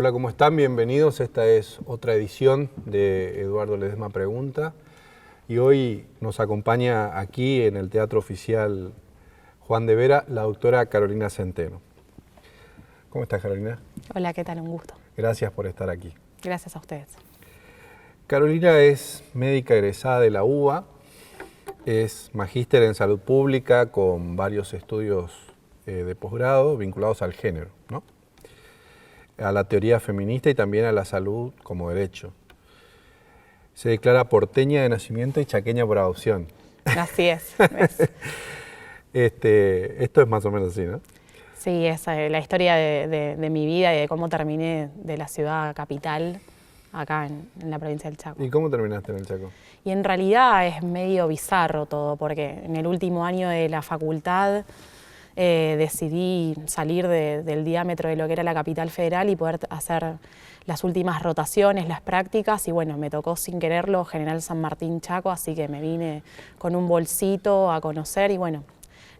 Hola, ¿cómo están? Bienvenidos. Esta es otra edición de Eduardo Ledesma Pregunta. Y hoy nos acompaña aquí en el Teatro Oficial Juan de Vera la doctora Carolina Centeno. ¿Cómo estás, Carolina? Hola, ¿qué tal? Un gusto. Gracias por estar aquí. Gracias a ustedes. Carolina es médica egresada de la UBA, es magíster en salud pública con varios estudios de posgrado vinculados al género, ¿no? A la teoría feminista y también a la salud como derecho. Se declara porteña de nacimiento y chaqueña por adopción. Así es. Esto es más o menos así, ¿no? Sí, es la historia de mi vida y de cómo terminé de la ciudad capital acá en la provincia del Chaco. ¿Y cómo terminaste en el Chaco? Y en realidad es medio bizarro todo, porque en el último año de la facultad decidí salir del diámetro de lo que era la capital federal y poder hacer las últimas rotaciones, las prácticas, y bueno, me tocó sin quererlo General San Martín Chaco, así que me vine con un bolsito a conocer y bueno,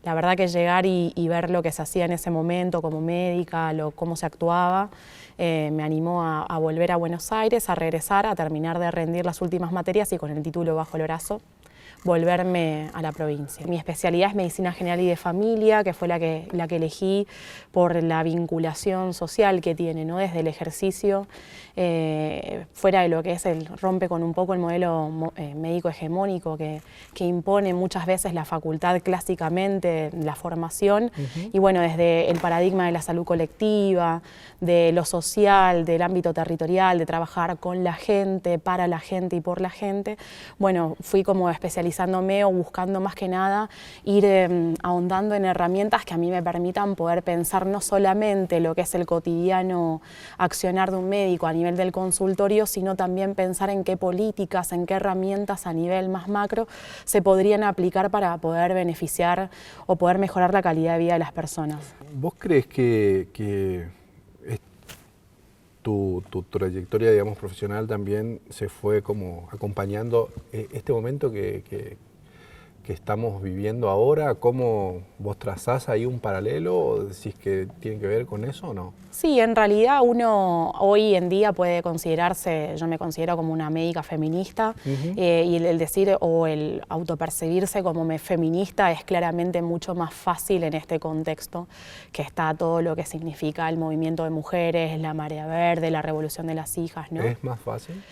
la verdad que llegar y ver lo que se hacía en ese momento como médica, cómo se actuaba, me animó a volver a Buenos Aires, a regresar, a terminar de rendir las últimas materias y con el título bajo el brazo volverme a la provincia. Mi especialidad es medicina general y de familia, que fue la que elegí por la vinculación social que tiene, ¿no? Desde el ejercicio, fuera de lo que es rompe con un poco el modelo médico hegemónico que impone muchas veces la facultad clásicamente, la formación, y bueno, desde el paradigma de la salud colectiva, de lo social, del ámbito territorial, de trabajar con la gente, para la gente y por la gente, bueno, fui como especializándome o buscando más que nada ir ahondando en herramientas que a mí me permitan poder pensar no solamente lo que es el cotidiano accionar de un médico a nivel del consultorio, sino también pensar en qué políticas, en qué herramientas a nivel más macro se podrían aplicar para poder beneficiar o poder mejorar la calidad de vida de las personas. ¿Vos crees que tu trayectoria, digamos, profesional también se fue como acompañando este momento que estamos viviendo ahora? ¿Cómo vos trazás ahí un paralelo o decís que tiene que ver con eso o no? Sí, en realidad uno hoy en día puede considerarse, yo me considero como una médica feminista, y el decir o el autopercibirse como feminista es claramente mucho más fácil en este contexto, que está todo lo que significa el movimiento de mujeres, la marea verde, la revolución de las hijas, ¿no? ¿Es más fácil?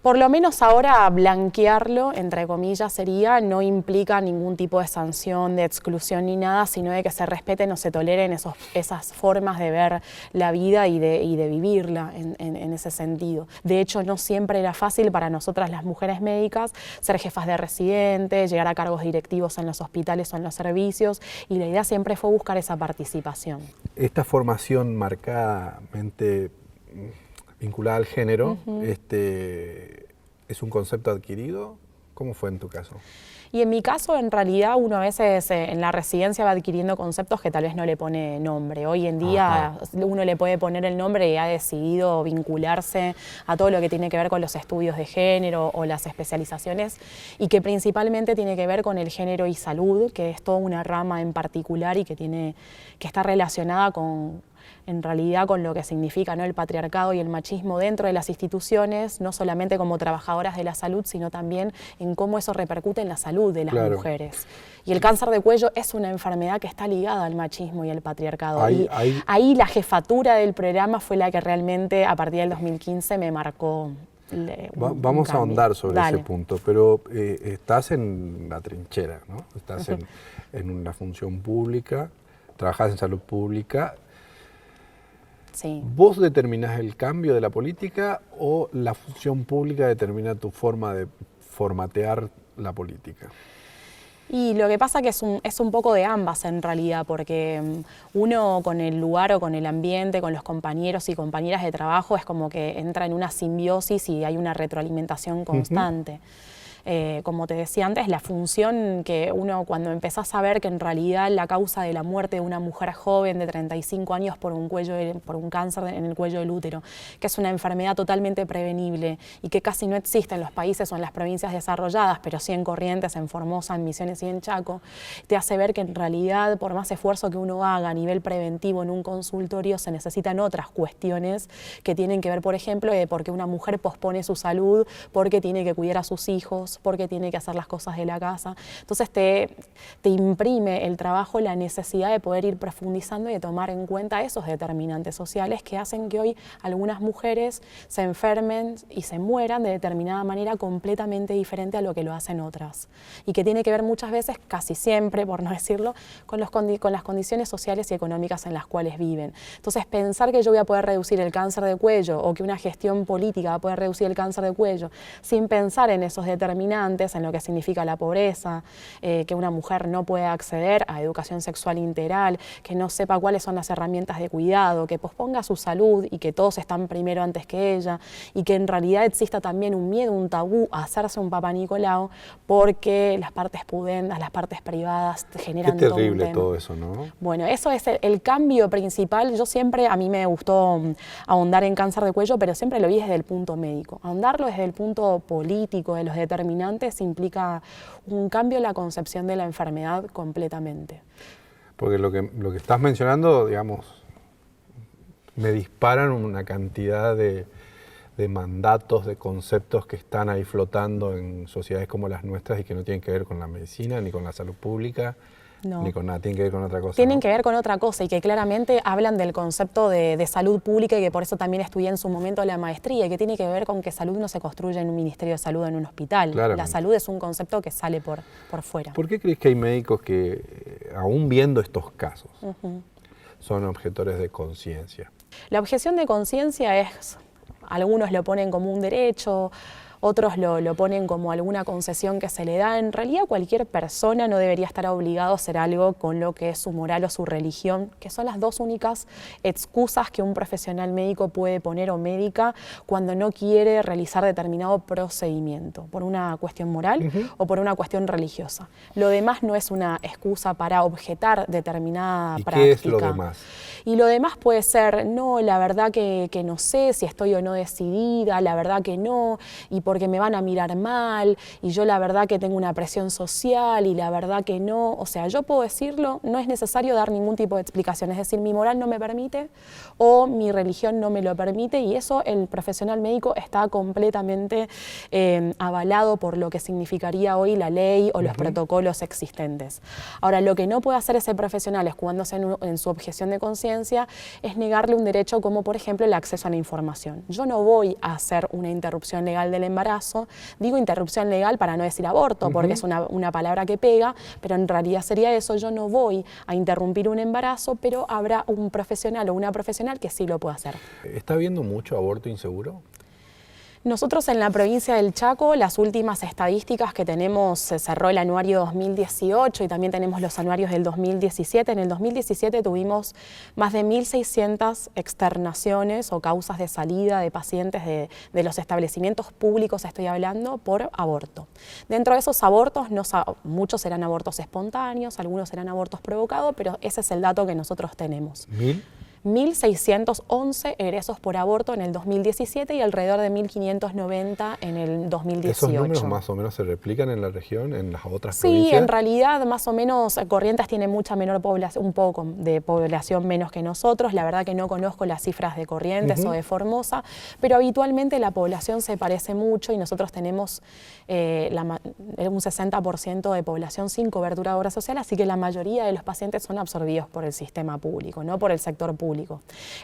Por lo menos ahora blanquearlo, entre comillas, sería, no implica ningún tipo de sanción, de exclusión ni nada, sino de que se respeten o se toleren esas formas de ver la vida y de vivirla en ese sentido. De hecho, no siempre era fácil para nosotras las mujeres médicas ser jefas de residentes, llegar a cargos directivos en los hospitales o en los servicios, y la idea siempre fue buscar esa participación. Esta formación marcadamente vinculada al género, ¿es un concepto adquirido? ¿Cómo fue en tu caso? Y en mi caso, en realidad, uno a veces en la residencia va adquiriendo conceptos que tal vez no le pone nombre. Hoy en día uno le puede poner el nombre y ha decidido vincularse a todo lo que tiene que ver con los estudios de género o las especializaciones, y que principalmente tiene que ver con el género y salud, que es toda una rama en particular y que está relacionada en realidad con lo que significa, ¿no?, el patriarcado y el machismo dentro de las instituciones, no solamente como trabajadoras de la salud, sino también en cómo eso repercute en la salud de las mujeres. Y el cáncer de cuello es una enfermedad que está ligada al machismo y al patriarcado. Ahí la jefatura del programa fue la que realmente a partir del 2015 me marcó. Vamos a ahondar sobre ese punto, pero estás en la trinchera, ¿no? Estás en una función pública, trabajás en salud pública. Sí. ¿Vos determinás el cambio de la política o la función pública determina tu forma de formatear la política? Y lo que pasa que es un poco de ambas en realidad, porque uno con el lugar o con el ambiente, con los compañeros y compañeras de trabajo, es como que entra en una simbiosis y hay una retroalimentación constante. como te decía antes, la función que uno cuando empezás a ver que en realidad la causa de la muerte de una mujer joven de 35 años por un cáncer en el cuello del útero, que es una enfermedad totalmente prevenible y que casi no existe en los países o en las provincias desarrolladas, pero sí en Corrientes, en Formosa, en Misiones y en Chaco, te hace ver que en realidad, por más esfuerzo que uno haga a nivel preventivo en un consultorio, se necesitan otras cuestiones que tienen que ver, por ejemplo, de por qué una mujer pospone su salud, porque tiene que cuidar a sus hijos, porque tiene que hacer las cosas de la casa. Entonces te imprime el trabajo la necesidad de poder ir profundizando y de tomar en cuenta esos determinantes sociales que hacen que hoy algunas mujeres se enfermen y se mueran de determinada manera completamente diferente a lo que lo hacen otras. Y que tiene que ver muchas veces, casi siempre, por no decirlo, con las condiciones sociales y económicas en las cuales viven. Entonces, pensar que yo voy a poder reducir el cáncer de cuello o que una gestión política va a poder reducir el cáncer de cuello sin pensar en esos determinantes, en lo que significa la pobreza, que una mujer no puede acceder a educación sexual integral, que no sepa cuáles son las herramientas de cuidado, que posponga su salud y que todos están primero antes que ella, y que en realidad exista también un miedo, un tabú a hacerse un Papá Nicolau porque las partes pudendas, las partes privadas te generan Qué terrible todo eso, ¿no? Bueno, eso es el cambio principal. Yo siempre, a mí me gustó ahondar en cáncer de cuello, pero siempre lo vi desde el punto médico. Ahondarlo desde el punto político, de los determinantes, implica un cambio en la concepción de la enfermedad completamente. Porque lo que estás mencionando, digamos, me disparan una cantidad de mandatos, de conceptos que están ahí flotando en sociedades como las nuestras y que no tienen que ver con la medicina, ni con la salud pública, ni con nada, tienen que ver con otra cosa. Tienen que ver con otra cosa y que claramente hablan del concepto de salud pública y que por eso también estudié en su momento la maestría y que tiene que ver con que salud no se construye en un ministerio de salud, en un hospital. Claramente. La salud es un concepto que sale por fuera. ¿Por qué crees que hay médicos que, aún viendo estos casos, son objetores de conciencia? La objeción de conciencia es, algunos lo ponen como un derecho, otros lo ponen como alguna concesión que se le da. En realidad cualquier persona no debería estar obligado a hacer algo con lo que es su moral o su religión, que son las dos únicas excusas que un profesional médico puede poner o médica cuando no quiere realizar determinado procedimiento, por una cuestión moral o por una cuestión religiosa. Lo demás no es una excusa para objetar determinada práctica. ¿Qué es lo demás? Y lo demás puede ser, no, la verdad que no sé si estoy o no decidida, la verdad que no, y porque me van a mirar mal, y yo la verdad que tengo una presión social, y la verdad que no. O sea, yo puedo decirlo, no es necesario dar ningún tipo de explicación, es decir, mi moral no me permite o mi religión no me lo permite, y eso el profesional médico está completamente avalado por lo que significaría hoy la ley o los protocolos existentes. Ahora, lo que no puede hacer ese profesional escudándose en su objeción de conciencia es negarle un derecho como, por ejemplo, el acceso a la información. Yo no voy a hacer una interrupción legal del embarazo, digo interrupción legal para no decir aborto, porque es una palabra que pega, pero en realidad sería eso. Yo no voy a interrumpir un embarazo, pero habrá un profesional o una profesional que sí lo puede hacer. ¿Está habiendo mucho aborto inseguro? Nosotros en la provincia del Chaco, las últimas estadísticas que tenemos, se cerró el anuario 2018 y también tenemos los anuarios del 2017. En el 2017 tuvimos más de 1.600 externaciones o causas de salida de pacientes de los establecimientos públicos, estoy hablando, por aborto. Dentro de esos abortos, muchos serán abortos espontáneos, algunos serán abortos provocados, pero ese es el dato que nosotros tenemos. ¿1.000? 1.611 egresos por aborto en el 2017 y alrededor de 1.590 en el 2018. ¿Esos números más o menos se replican en la región, en las otras Sí, provincias? en realidad más o menos Corrientes tiene mucha menor población, un poco de población menos que nosotros. La verdad que no conozco las cifras de Corrientes o de Formosa, pero habitualmente la población se parece mucho y nosotros tenemos un 60% de población sin cobertura de obra social, así que la mayoría de los pacientes son absorbidos por el sistema público, no por el sector público.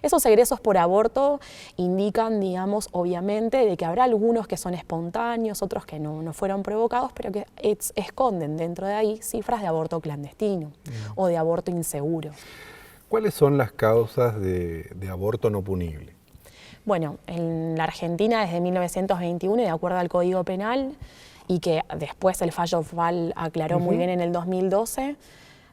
Esos egresos por aborto indican, digamos, obviamente, de que habrá algunos que son espontáneos, otros que no fueron provocados, pero que esconden dentro de ahí cifras de aborto clandestino o de aborto inseguro. ¿Cuáles son las causas de aborto no punible? Bueno, en la Argentina desde 1921, de acuerdo al Código Penal, y que después el fallo FAL aclaró muy bien en el 2012,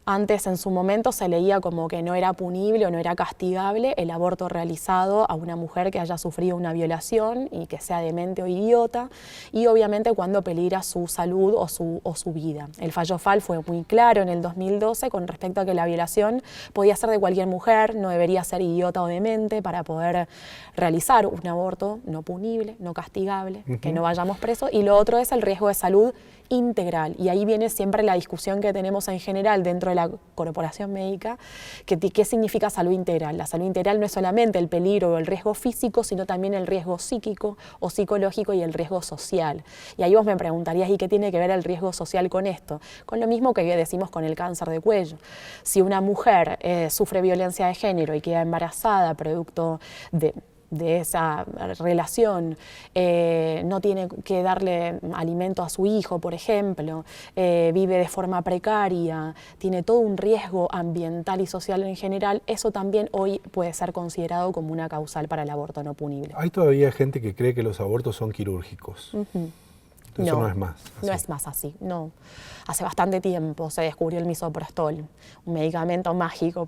Antes, en su momento, se leía como que no era punible o no era castigable el aborto realizado a una mujer que haya sufrido una violación y que sea demente o idiota, y obviamente cuando peligra su salud o su vida. El fallo FAL fue muy claro en el 2012 con respecto a que la violación podía ser de cualquier mujer, no debería ser idiota o demente para poder realizar un aborto no punible, no castigable, que no vayamos presos. Y lo otro es el riesgo de salud integral, y ahí viene siempre la discusión que tenemos en general dentro de la corporación médica, que qué significa salud integral. La salud integral no es solamente el peligro o el riesgo físico, sino también el riesgo psíquico o psicológico y el riesgo social. Y ahí vos me preguntarías, ¿y qué tiene que ver el riesgo social con esto? Con lo mismo que decimos con el cáncer de cuello. Si una mujer sufre violencia de género y queda embarazada producto de esa relación, no tiene que darle alimento a su hijo, por ejemplo, vive de forma precaria, tiene todo un riesgo ambiental y social en general, eso también hoy puede ser considerado como una causal para el aborto no punible. Hay todavía gente que cree que los abortos son quirúrgicos. Eso no es más así. No es más así, no. Hace bastante tiempo se descubrió el misoprostol, un medicamento mágico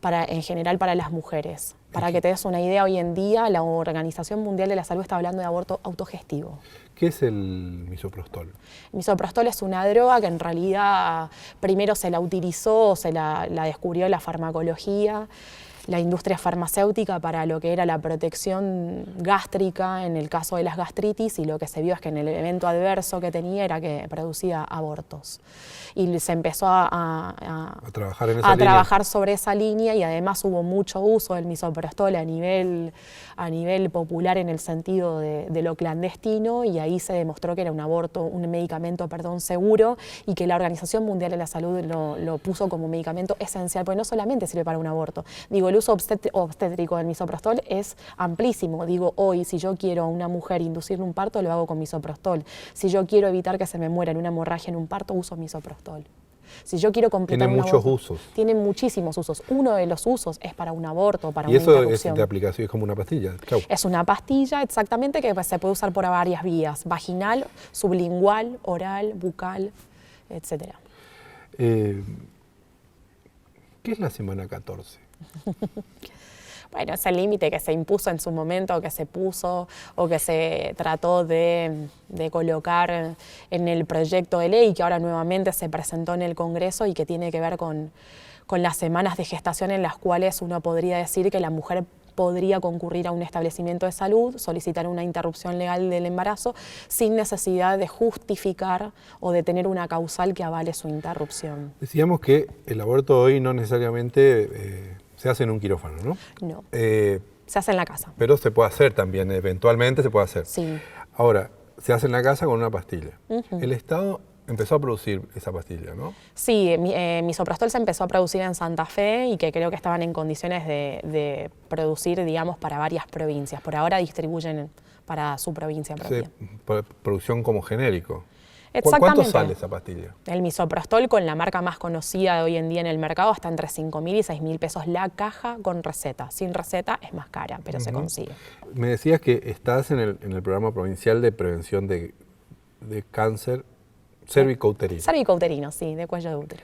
en general para las mujeres. Para que te des una idea, hoy en día la Organización Mundial de la Salud está hablando de aborto autogestivo. ¿Qué es el misoprostol? El misoprostol es una droga que en realidad primero se la utilizó, la descubrió la farmacología, la industria farmacéutica para lo que era la protección gástrica en el caso de las gastritis, y lo que se vio es que en el evento adverso que tenía era que producía abortos. Y se empezó a trabajar sobre esa línea, y además hubo mucho uso del misoprostol a nivel popular en el sentido de lo clandestino, y ahí se demostró que era un medicamento seguro, y que la Organización Mundial de la Salud lo puso como medicamento esencial, porque no solamente sirve para un aborto. Digo, el uso obstétrico del misoprostol es amplísimo. Digo, hoy, si yo quiero a una mujer inducirle un parto, lo hago con misoprostol. Si yo quiero evitar que se me muera en una hemorragia en un parto, uso misoprostol. Si yo quiero completar Tiene muchos usos. Tiene muchísimos usos. Uno de los usos es para un aborto, para una interrupción. ¿Y eso es de aplicación? ¿Es como una pastilla? Chau. Es una pastilla, exactamente, que se puede usar por varias vías: vaginal, sublingual, oral, bucal, etc. ¿Qué es la semana 14? Bueno, es el límite que se impuso en su momento, que se puso o que se trató de colocar en el proyecto de ley, que ahora nuevamente se presentó en el Congreso, y que tiene que ver con las semanas de gestación en las cuales uno podría decir que la mujer podría concurrir a un establecimiento de salud, solicitar una interrupción legal del embarazo sin necesidad de justificar o de tener una causal que avale su interrupción. Decíamos que el aborto hoy no necesariamente se hace en un quirófano, ¿no? No, se hace en la casa. Pero se puede hacer también, eventualmente se puede hacer. Sí. Ahora, se hace en la casa con una pastilla. El Estado empezó a producir esa pastilla, ¿no? Sí, misoprostol se empezó a producir en Santa Fe, y que creo que estaban en condiciones de producir, digamos, para varias provincias. Por ahora distribuyen para su provincia propia. Producción como genérico. Exactamente. ¿Cuánto sale esa pastilla? El misoprostol, con la marca más conocida de hoy en día en el mercado, está entre 5.000 y 6.000 pesos la caja con receta. Sin receta es más cara, pero se consigue. Me decías que estás en el programa provincial de prevención de cáncer cervicouterino. Cervicouterino, sí, de cuello de útero.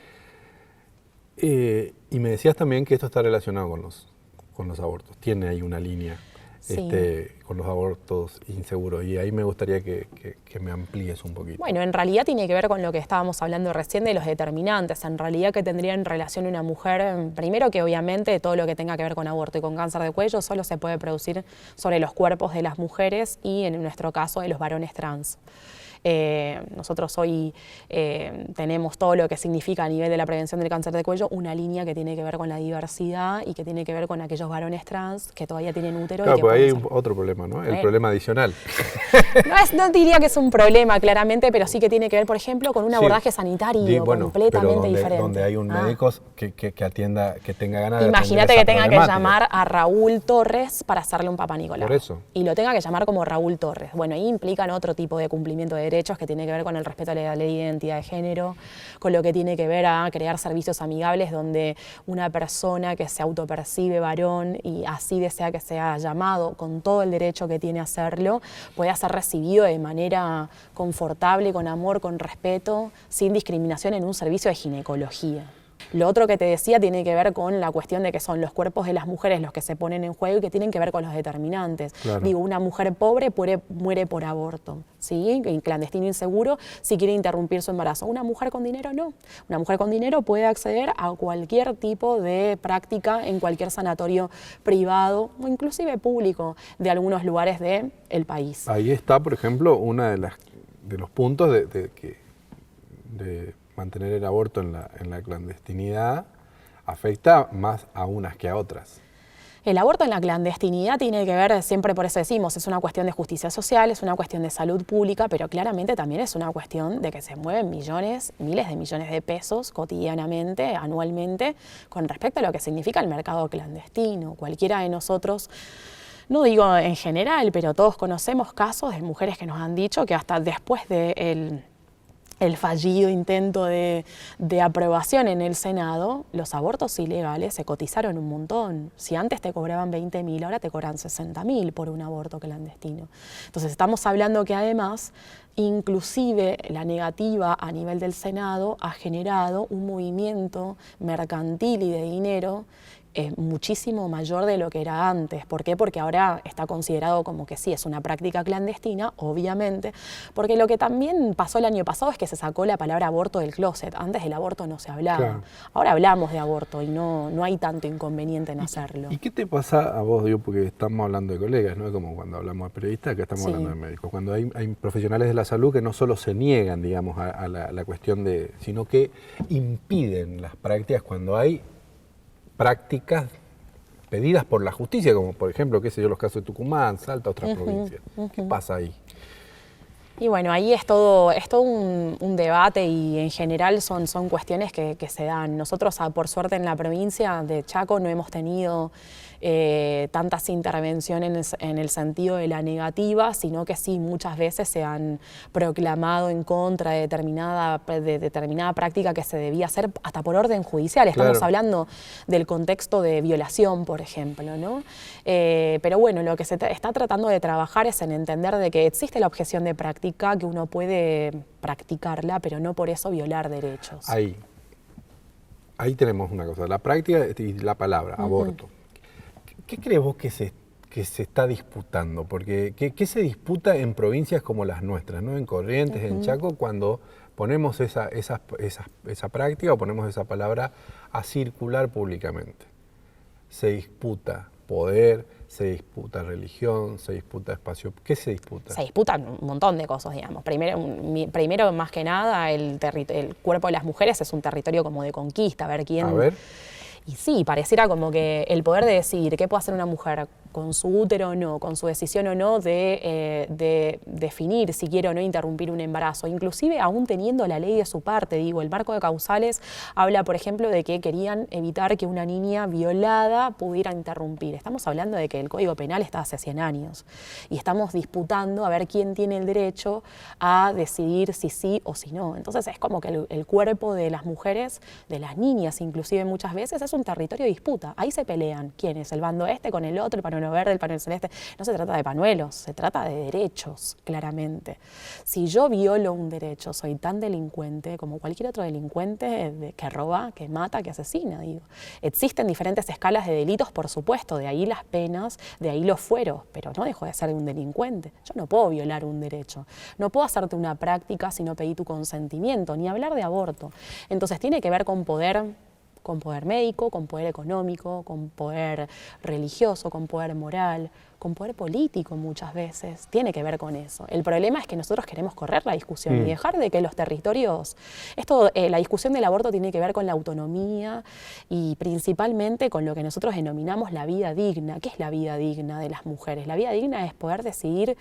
Y me decías también que esto está relacionado con los abortos. Tiene ahí una línea. Sí. Con los abortos inseguros, y ahí me gustaría que me amplíes un poquito. Bueno, en realidad tiene que ver con lo que estábamos hablando recién de los determinantes. En realidad, que tendría en relación una mujer, primero que obviamente todo lo que tenga que ver con aborto y con cáncer de cuello solo se puede producir sobre los cuerpos de las mujeres y, en nuestro caso, de los varones trans. Nosotros hoy tenemos todo lo que significa a nivel de la prevención del cáncer de cuello, una línea que tiene que ver con la diversidad y que tiene que ver con aquellos varones trans que todavía tienen útero. Claro, porque hay otro problema, ¿no? El problema adicional. No diría que es un problema, claramente, pero sí que tiene que ver, por ejemplo, con un abordaje sanitario completamente diferente. Donde hay un médico que atienda, que tenga ganas de atender. Imagínate que tenga que llamar a Raúl Torres para hacerle un Papá Nicolau. Por eso. Y lo tenga que llamar como Raúl Torres. Bueno, ahí implican otro tipo de cumplimiento de derechos que tiene que ver con el respeto a la ley de identidad de género, con lo que tiene que ver a crear servicios amigables donde una persona que se autopercibe varón y así desea que sea llamado con todo el derecho que tiene a hacerlo, pueda ser recibido de manera confortable, con amor, con respeto, sin discriminación en un servicio de ginecología. Lo otro que te decía tiene que ver con la cuestión de que son los cuerpos de las mujeres los que se ponen en juego y que tienen que ver con los determinantes. Claro. Digo, una mujer pobre muere por aborto, ¿sí? Clandestino inseguro si quiere interrumpir su embarazo. Una mujer con dinero no. Una mujer con dinero puede acceder a cualquier tipo de práctica en cualquier sanatorio privado o inclusive público de algunos lugares del país. Ahí está, por ejemplo, uno de los puntos de mantener el aborto en la clandestinidad afecta más a unas que a otras. El aborto en la clandestinidad tiene que ver, siempre por eso decimos, es una cuestión de justicia social, es una cuestión de salud pública, pero claramente también es una cuestión de que se mueven millones, miles de millones de pesos cotidianamente, anualmente, con respecto a lo que significa el mercado clandestino. Cualquiera de nosotros, no digo en general, pero todos conocemos casos de mujeres que nos han dicho que hasta después de el fallido intento de aprobación en el Senado, los abortos ilegales se cotizaron un montón. Si antes te cobraban 20.000, ahora te cobran 60.000 por un aborto clandestino. Entonces estamos hablando que además, inclusive la negativa a nivel del Senado ha generado un movimiento mercantil y de dinero muchísimo mayor de lo que era antes. ¿Por qué? Porque ahora está considerado como que sí, es una práctica clandestina, obviamente, porque lo que también pasó el año pasado es que se sacó la palabra aborto del closet. Antes del aborto no se hablaba. Claro. Ahora hablamos de aborto y no hay tanto inconveniente en hacerlo. ¿Y qué te pasa a vos, digo, porque estamos hablando de colegas, no es como cuando hablamos de periodistas, que estamos hablando de médicos, cuando hay profesionales de la salud que no solo se niegan, digamos, a la cuestión sino que impiden las prácticas cuando hay prácticas pedidas por la justicia, como por ejemplo, qué sé yo, los casos de Tucumán, Salta, otras provincias. ¿Qué pasa ahí? Y bueno, ahí es todo un debate y en general son cuestiones que se dan. Nosotros, por suerte, en la provincia de Chaco no hemos tenido tantas intervenciones en el sentido de la negativa, sino que sí, muchas veces se han proclamado en contra de determinada práctica que se debía hacer hasta por orden judicial. Estamos hablando del contexto de violación, por ejemplo, ¿no? Pero bueno, lo que se está tratando de trabajar es en entender de que existe la objeción de práctica, que uno puede practicarla, pero no por eso violar derechos. Ahí tenemos una cosa, la práctica y la palabra, aborto. ¿Qué crees vos que se está disputando? Porque ¿qué se disputa en provincias como las nuestras, ¿no? En Corrientes, en Chaco, cuando ponemos esa práctica o ponemos esa palabra a circular públicamente? Se disputa poder, se disputa religión, se disputa espacio. ¿Qué se disputa? Se disputan un montón de cosas, digamos. Primero más que nada, el cuerpo de las mujeres es un territorio como de conquista, a ver quién... A ver. Y sí, pareciera como que el poder de decidir qué puede hacer una mujer con su útero o no, con su decisión o no de definir si quiere o no interrumpir un embarazo, inclusive aún teniendo la ley de su parte. Digo, el marco de causales habla, por ejemplo, de que querían evitar que una niña violada pudiera interrumpir. Estamos hablando de que el Código Penal está hace 100 años y estamos disputando a ver quién tiene el derecho a decidir si sí o si no. Entonces es como que el cuerpo de las mujeres, de las niñas inclusive muchas veces, es un territorio de disputa. Ahí se pelean. ¿Quién es? El bando este con el otro, el pañuelo verde, el pañuelo celeste. No se trata de pañuelos, se trata de derechos, claramente. Si yo violo un derecho, soy tan delincuente como cualquier otro delincuente que roba, que mata, que asesina. Digo. Existen diferentes escalas de delitos, por supuesto, de ahí las penas, de ahí los fueros, pero no dejo de ser un delincuente. Yo no puedo violar un derecho. No puedo hacerte una práctica si no pedí tu consentimiento, ni hablar de aborto. Entonces tiene que ver con poder médico, con poder económico, con poder religioso, con poder moral, con poder político muchas veces. Tiene que ver con eso. El problema es que nosotros queremos correr la discusión y dejar de que los territorios... la discusión del aborto tiene que ver con la autonomía y principalmente con lo que nosotros denominamos la vida digna. ¿Qué es la vida digna de las mujeres? La vida digna es poder decidir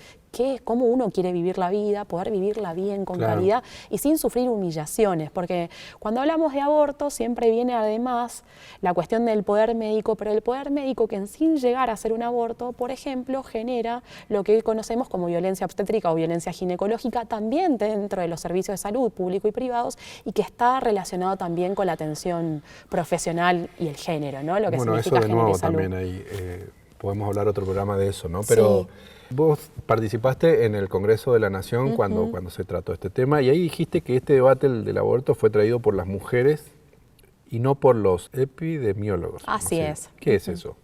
cómo uno quiere vivir la vida, poder vivirla bien, con calidad y sin sufrir humillaciones. Porque cuando hablamos de aborto siempre viene además la cuestión del poder médico, pero el poder médico que sin llegar a hacer un aborto, por ejemplo, genera lo que hoy conocemos como violencia obstétrica o violencia ginecológica también dentro de los servicios de salud público y privados y que está relacionado también con la atención profesional y el género, ¿no? Lo que significa eso de nuevo salud. También ahí podemos hablar otro programa de eso, ¿no? Pero vos participaste en el Congreso de la Nación cuando se trató este tema y ahí dijiste que este debate del aborto fue traído por las mujeres y no por los epidemiólogos. Así es. ¿Qué es eso?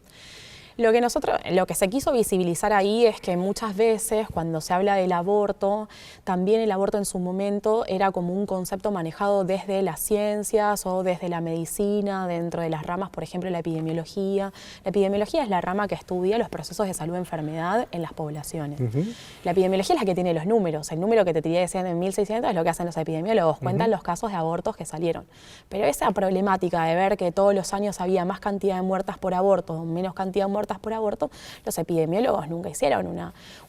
Lo que se quiso visibilizar ahí es que muchas veces cuando se habla del aborto, también el aborto en su momento era como un concepto manejado desde las ciencias o desde la medicina, dentro de las ramas, por ejemplo, la epidemiología. La epidemiología es la rama que estudia los procesos de salud-enfermedad en las poblaciones. La epidemiología es la que tiene los números. El número que te tiré decían en 1600 es lo que hacen los epidemiólogos, cuentan los casos de abortos que salieron. Pero esa problemática de ver que todos los años había más cantidad de muertas por aborto, menos cantidad de muertas por aborto, los epidemiólogos nunca hicieron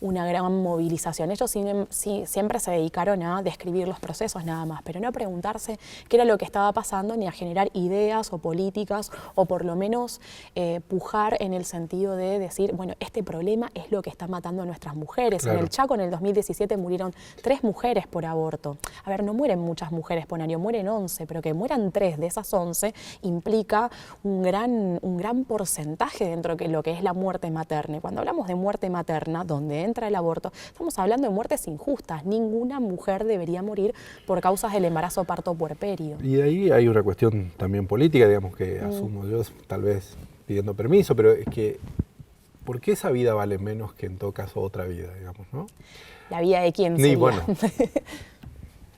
una gran movilización. Ellos siempre se dedicaron a describir los procesos nada más, pero no a preguntarse qué era lo que estaba pasando ni a generar ideas o políticas o por lo menos pujar en el sentido de decir, bueno, este problema es lo que está matando a nuestras mujeres. Claro. En el Chaco en el 2017 murieron 3 mujeres por aborto. A ver, no mueren muchas mujeres por año, mueren 11, pero que mueran 3 de esas 11 implica un gran porcentaje dentro de lo que es la muerte materna. Y cuando hablamos de muerte materna, donde entra el aborto, estamos hablando de muertes injustas. Ninguna mujer debería morir por causas del embarazo, parto, puerperio. Y de ahí hay una cuestión también política, digamos, que asumo yo, tal vez pidiendo permiso, pero es que, ¿por qué esa vida vale menos que en todo caso otra vida, digamos, no? ¿La vida de quién Ni sería? bueno.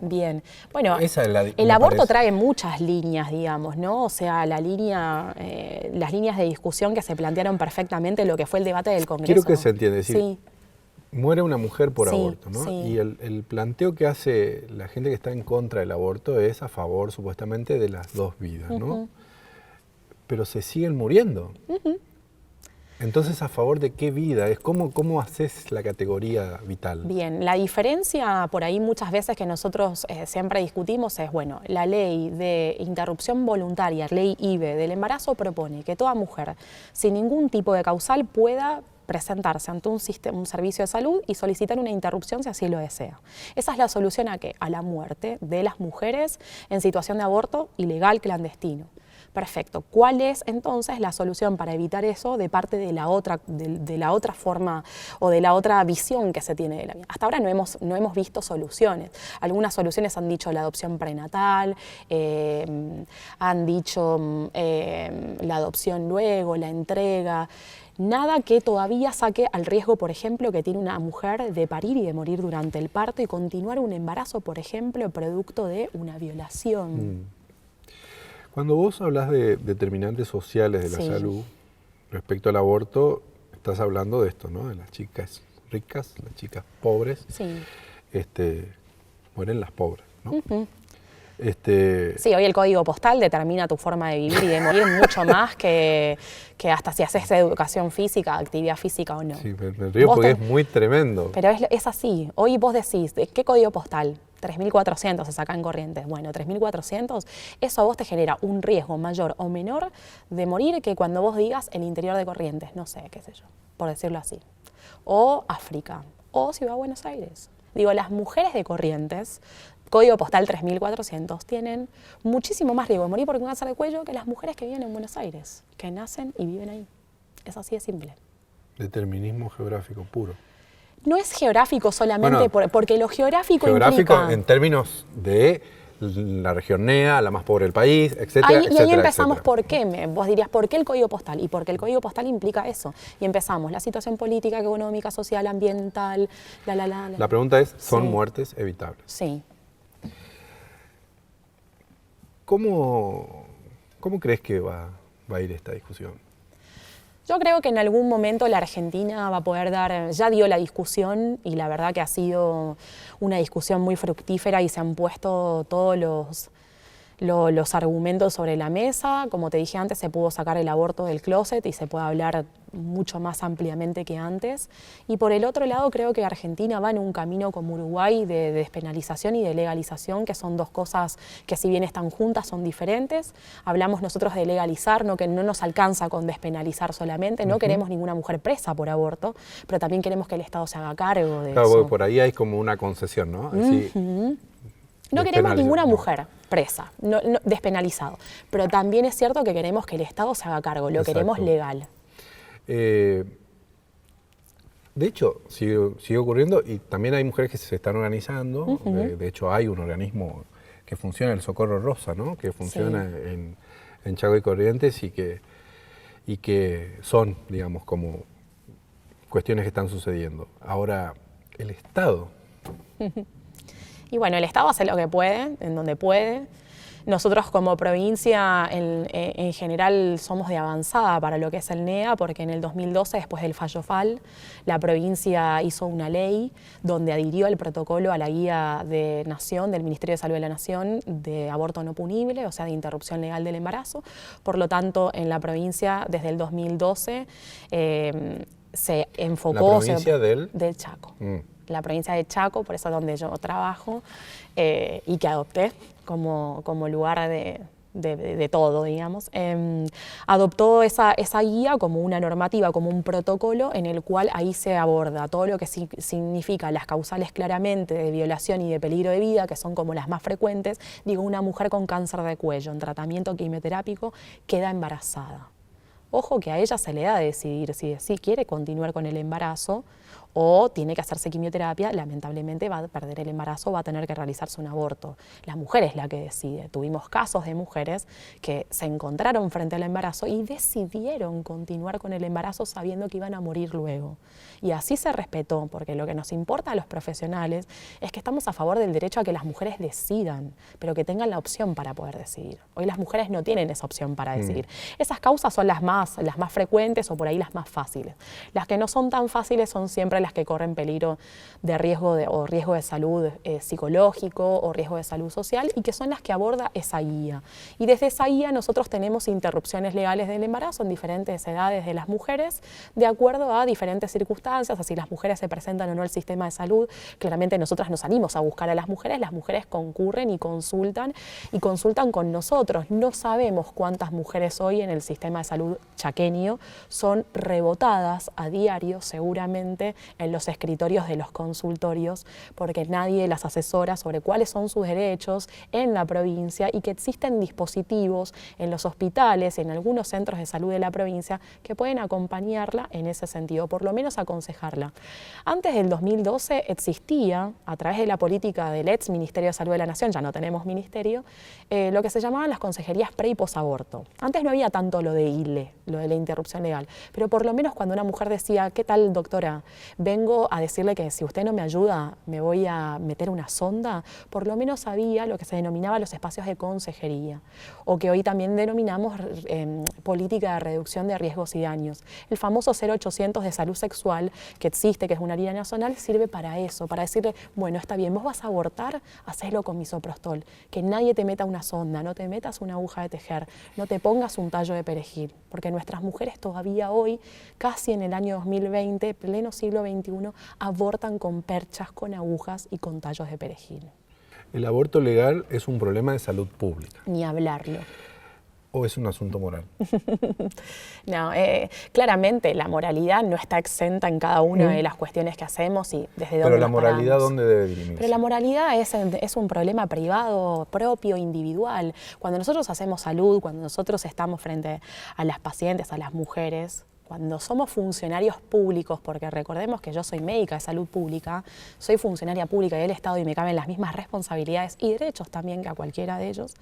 Bien. Bueno, Esa es el aborto trae muchas líneas, digamos, ¿no? O sea, las líneas de discusión que se plantearon perfectamente lo que fue el debate del Congreso. Quiero que se entienda, es decir, sí. muere una mujer por Sí, aborto, ¿no? sí. Y el planteo que hace la gente que está en contra del aborto es a favor, supuestamente, de las dos vidas, ¿no? Pero se siguen muriendo. Entonces, ¿a favor de qué vida? Es ¿cómo haces la categoría vital? Bien, la diferencia por ahí muchas veces que nosotros siempre discutimos es, bueno, la ley de interrupción voluntaria, ley IVE del embarazo propone que toda mujer sin ningún tipo de causal pueda presentarse ante un servicio de salud y solicitar una interrupción si así lo desea. Esa es la solución ¿a qué? A la muerte de las mujeres en situación de aborto ilegal clandestino. Perfecto. ¿Cuál es entonces la solución para evitar eso de parte de la otra forma o de la otra visión que se tiene de la vida? Hasta ahora no hemos visto soluciones. Algunas soluciones han dicho la adopción prenatal, han dicho la adopción luego, la entrega. Nada que todavía saque al riesgo, por ejemplo, que tiene una mujer de parir y de morir durante el parto y continuar un embarazo, por ejemplo, producto de una violación. Cuando vos hablas de determinantes sociales de la salud respecto al aborto, estás hablando de esto, ¿no? De las chicas ricas, las chicas pobres. Sí. Mueren las pobres, ¿no? Sí, hoy el código postal determina tu forma de vivir y de morir mucho más que hasta si haces educación física, actividad física o no. Sí, me río porque es muy tremendo. Pero es así. Hoy vos decís, ¿qué código postal? 3.400 se saca en Corrientes. Bueno, 3.400, eso a vos te genera un riesgo mayor o menor de morir que cuando vos digas el interior de Corrientes, no sé, qué sé yo, por decirlo así. O África, o Ciudad de Buenos Aires. Digo, las mujeres de Corrientes, código postal 3.400, tienen muchísimo más riesgo de morir por un cáncer de cuello que las mujeres que viven en Buenos Aires, que nacen y viven ahí. Es así de simple. Determinismo geográfico puro. No es geográfico solamente, porque lo geográfico implica... en términos de la región NEA, la más pobre del país, etcétera, Y ahí empezamos por qué. Vos dirías, ¿por qué el código postal? Y porque el código postal implica eso. Y empezamos, la situación política, económica, social, ambiental, La pregunta es, ¿son muertes evitables? Sí. ¿Cómo crees que va a ir esta discusión? Yo creo que en algún momento la Argentina va a poder ya dio la discusión y la verdad que ha sido una discusión muy fructífera y se han puesto todos los argumentos sobre la mesa. Como te dije antes, se pudo sacar el aborto del closet y se puede hablar mucho más ampliamente que antes. Y por el otro lado, creo que Argentina va en un camino como Uruguay de despenalización y de legalización, que son dos cosas que si bien están juntas, son diferentes. Hablamos nosotros de legalizar, que no nos alcanza con despenalizar solamente. No queremos ninguna mujer presa por aborto, pero también queremos que el Estado se haga cargo de eso. Por ahí hay como una concesión, ¿no? Así, no queremos ninguna mujer presa, despenalizado. Pero también es cierto que queremos que el Estado se haga cargo, lo queremos legal. De hecho, sigue ocurriendo y también hay mujeres que se están organizando. De hecho, hay un organismo que funciona, el Socorro Rosa, ¿no? Que funciona en en Chaco y Corrientes y que son, digamos, como cuestiones que están sucediendo. Ahora, el Estado. Y bueno, el Estado hace lo que puede, en donde puede. Nosotros como provincia en general somos de avanzada para lo que es el NEA, porque en el 2012, después del fallo FAL, la provincia hizo una ley donde adhirió el protocolo a la guía de Nación, del Ministerio de Salud de la Nación, de aborto no punible, o sea, de interrupción legal del embarazo. Por lo tanto, en la provincia, desde el 2012, se enfocó... ¿La provincia del Chaco. La provincia de Chaco, por eso es donde yo trabajo, y que adopté como lugar de todo, digamos, adoptó esa guía como una normativa, como un protocolo en el cual ahí se aborda todo lo que significa las causales claramente de violación y de peligro de vida, que son como las más frecuentes. Digo, una mujer con cáncer de cuello en tratamiento quimioterápico queda embarazada. Ojo que a ella se le da a decidir si quiere continuar con el embarazo o tiene que hacerse quimioterapia, lamentablemente va a perder el embarazo, va a tener que realizarse un aborto. La mujer es la que decide. Tuvimos casos de mujeres que se encontraron frente al embarazo y decidieron continuar con el embarazo sabiendo que iban a morir luego. Y así se respetó, porque lo que nos importa a los profesionales es que estamos a favor del derecho a que las mujeres decidan, pero que tengan la opción para poder decidir. Hoy las mujeres no tienen esa opción para decidir. Esas causas son las más frecuentes o por ahí las más fáciles. Las que no son tan fáciles son siempre las que corren peligro de riesgo de salud psicológico o riesgo de salud social, y que son las que aborda esa guía. Y desde esa guía nosotros tenemos interrupciones legales del embarazo en diferentes edades de las mujeres, de acuerdo a diferentes circunstancias, así las mujeres se presentan o no al sistema de salud. Claramente nosotras nos salimos a buscar a las mujeres concurren y consultan con nosotros. No sabemos cuántas mujeres hoy en el sistema de salud chaqueño son rebotadas a diario, seguramente, en los escritorios de los consultorios, porque nadie las asesora sobre cuáles son sus derechos en la provincia, y que existen dispositivos en los hospitales, en algunos centros de salud de la provincia, que pueden acompañarla en ese sentido, por lo menos aconsejarla. Antes del 2012 existía, a través de la política del ex Ministerio de Salud de la Nación, ya no tenemos ministerio, lo que se llamaban las consejerías pre y posaborto. Antes no había tanto lo de ILE, lo de la interrupción legal, pero por lo menos cuando una mujer decía, ¿qué tal, doctora? Vengo a decirle que si usted no me ayuda, me voy a meter una sonda, por lo menos había lo que se denominaba los espacios de consejería, o que hoy también denominamos política de reducción de riesgos y daños. El famoso 0800 de salud sexual que existe, que es una línea nacional, sirve para eso, para decirle, bueno, está bien, vos vas a abortar, hacelo con misoprostol, que nadie te meta una sonda, no te metas una aguja de tejer, no te pongas un tallo de perejil, porque nuestras mujeres todavía hoy, casi en el año 2020, pleno siglo XXI, abortan con perchas, con agujas y con tallos de perejil. ¿El aborto legal es un problema de salud pública? Ni hablarlo. ¿O es un asunto moral? No, claramente la moralidad no está exenta en cada una de las cuestiones que hacemos y desde dónde. Pero la moralidad, ¿dónde debe dirimirse? Pero la moralidad es un problema privado, propio, individual. Cuando nosotros hacemos salud, cuando nosotros estamos frente a las pacientes, a las mujeres, cuando somos funcionarios públicos, porque recordemos que yo soy médica de salud pública, soy funcionaria pública del Estado y me caben las mismas responsabilidades y derechos también que a cualquiera de ellos,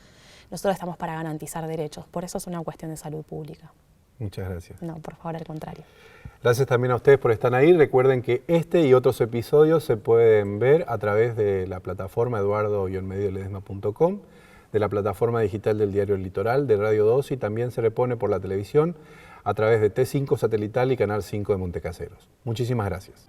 nosotros estamos para garantizar derechos. Por eso es una cuestión de salud pública. Muchas gracias. No, por favor, al contrario. Gracias también a ustedes por estar ahí. Recuerden que este y otros episodios se pueden ver a través de la plataforma eduardo-medioledesma.com, de la plataforma digital del Diario El Litoral, de Radio 2, y también se repone por la televisión a través de T5 Satelital y Canal 5 de Montecaseros. Muchísimas gracias.